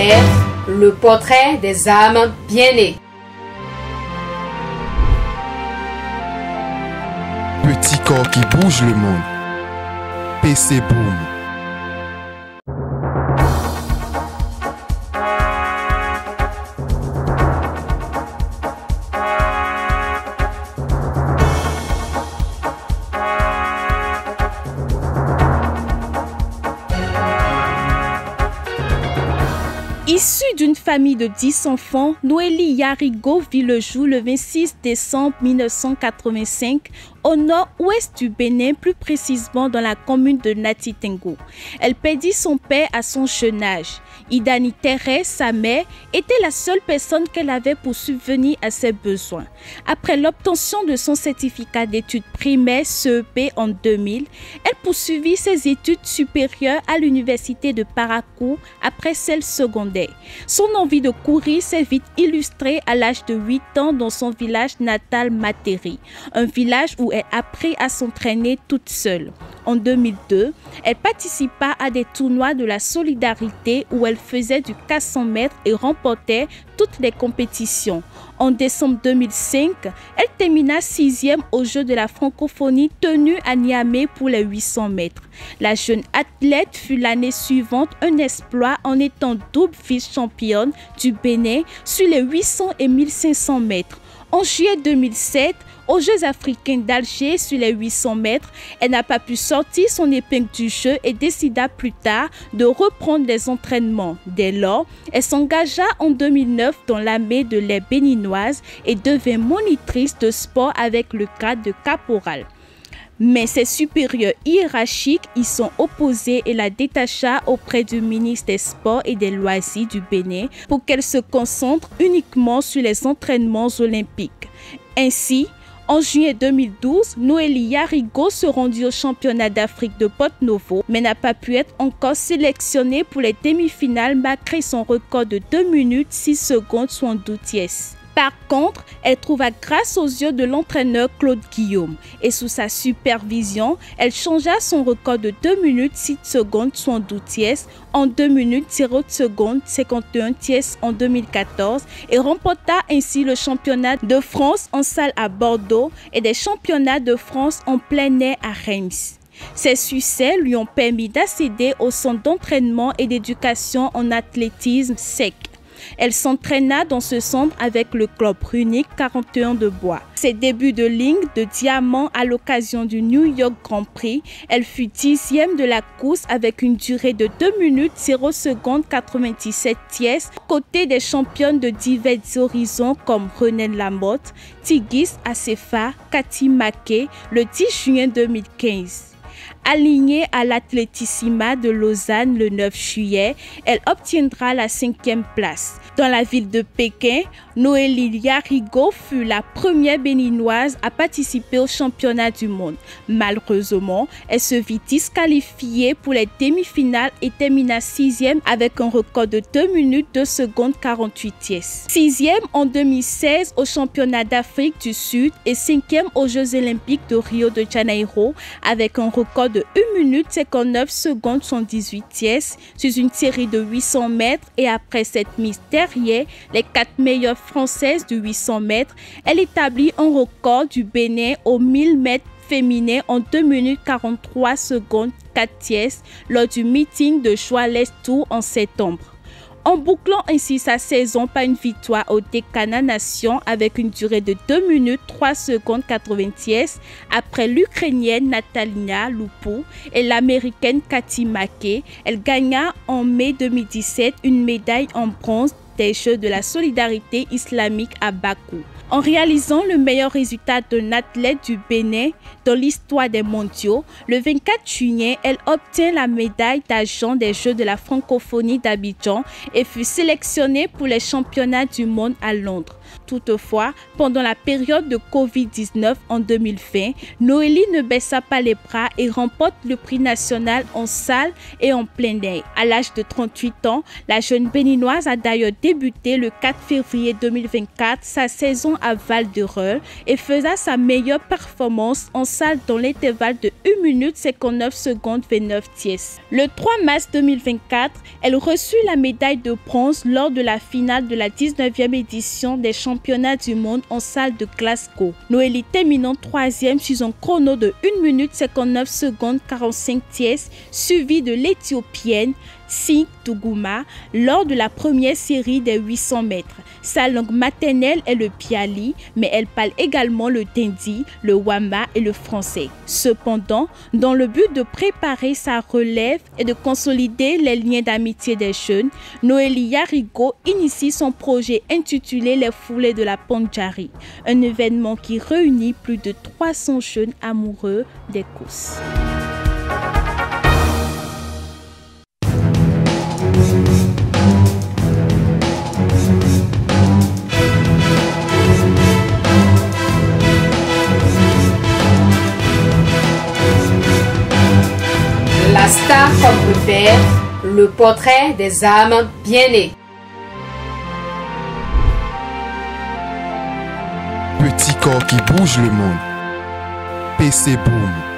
Mère, le portrait des âmes bien-nées. Petit corps qui bouge le monde. PC Boom. Issue d'une famille de 10 enfants, Noélie Yarigo vit le jour le 26 décembre 1985 au nord-ouest du Bénin, plus précisément dans la commune de Natitengo. Elle perdit son père à son jeune âge. Idani Thérèse, sa mère, était la seule personne qu'elle avait pour subvenir à ses besoins. Après l'obtention de son certificat d'études primaires CEP en 2000, elle poursuivit ses études supérieures à l'université de Parakou après celle secondaire. Son envie de courir s'est vite illustrée à l'âge de 8 ans dans son village natal Materi, un village où elle apprit à s'entraîner toute seule. En 2002, elle participa à des tournois de la solidarité où elle faisait du 400 mètres et remportait toutes les compétitions. En décembre 2005, elle termina 6e aux Jeux de la francophonie tenus à Niamey pour les 800 mètres. La jeune athlète fut l'année suivante un exploit en étant double vice-championne du Bénin sur les 800 et 1500 mètres. En juillet 2007, aux Jeux africains d'Alger sur les 800 mètres, elle n'a pas pu sortir son épingle du jeu et décida plus tard de reprendre les entraînements. Dès lors, elle s'engagea en 2009 dans l'armée de l'air béninoise et devint monitrice de sport avec le grade de caporal. Mais ses supérieurs hiérarchiques y sont opposés et la détacha auprès du ministre des Sports et des Loisirs du Bénin pour qu'elle se concentre uniquement sur les entraînements olympiques. Ainsi, en juillet 2012, Noélie Yarigo se rendit au championnat d'Afrique de Porto-Novo, mais n'a pas pu être encore sélectionnée pour les demi-finales malgré son record de 2 minutes 6 secondes 72 tiers. Par contre, elle trouva grâce aux yeux de l'entraîneur Claude Guillaume et sous sa supervision, elle changea son record de 2 minutes 6 secondes 72 tiers en 2 minutes 0 secondes 51 tiers en 2014 et remporta ainsi le championnat de France en salle à Bordeaux et des championnats de France en plein air à Reims. Ces succès lui ont permis d'accéder au centre d'entraînement et d'éducation en athlétisme SEC. Elle s'entraîna dans ce centre avec le club Runic 41 de Bois. Ses débuts de ligne de diamant à l'occasion du New York Grand Prix, elle fut 10e de la course avec une durée de 2 minutes 0 secondes 97 tiers, côté des championnes de divers horizons comme René Lamotte, Tigis Acefa, Cathy Maquet le 10 juin 2015. Alignée à l'Athlétissima de Lausanne le 9 juillet, elle obtiendra la 5e place. Dans la ville de Pékin, Noélie Yarigo fut la première béninoise à participer au championnat du monde. Malheureusement, elle se vit disqualifiée pour les demi-finales et termina 6e avec un record de 2 minutes 2 secondes 48 tiers. 6e en 2016 au championnat d'Afrique du Sud et 5e aux Jeux olympiques de Rio de Janeiro avec un record de 1 minute 59 secondes 118 tiers sur une série de 800 mètres et après cette mise derrière les 4 meilleures françaises du 800 mètres, elle établit un record du Bénin aux 1000 mètres féminin en 2 minutes 43 secondes 4 tiers lors du meeting de Joie-l'Est-Tour en septembre. En bouclant ainsi sa saison par une victoire au Décana Nation avec une durée de 2 minutes 3 secondes 80 tiers après l'Ukrainienne Natalina Loupou et l'Américaine Cathy Maquet, elle gagna en mai 2017 une médaille en bronze des Jeux de la solidarité islamique à Bakou. En réalisant le meilleur résultat d'un athlète du Bénin dans l'histoire des mondiaux, le 24 juillet, elle obtient la médaille d'argent des Jeux de la francophonie d'Abidjan et fut sélectionnée pour les championnats du monde à Londres. Toutefois, pendant la période de Covid-19 en 2020, Noélie ne baissa pas les bras et remporte le prix national en salle et en plein air. À l'âge de 38 ans, la jeune béninoise a d'ailleurs débuté le 4 février 2024 sa saison à Val-de-Reuil et faisait sa meilleure performance en salle dans l'intervalle de 1 minute 59 secondes 29 tiers. Le 3 mars 2024, elle reçut la médaille de bronze lors de la finale de la 19e édition des championnats du monde en salle de Glasgow. Noélie terminant 3e sur un chrono de 1 minute 59 secondes 45 tiers, suivi de l'Éthiopienne Sing Tuguma lors de la première série des 800 mètres. Sa langue maternelle est le piali, mais elle parle également le dindi, le wamba et le français. Cependant, dans le but de préparer sa relève et de consolider les liens d'amitié des jeunes, Noélie Yarigo initie son projet intitulé Les Foulées de la Pandjari, un événement qui réunit plus de 300 jeunes amoureux des courses. La star comme repère, le portrait des âmes bien-nées. Petit corps qui bouge le monde. PC Boom.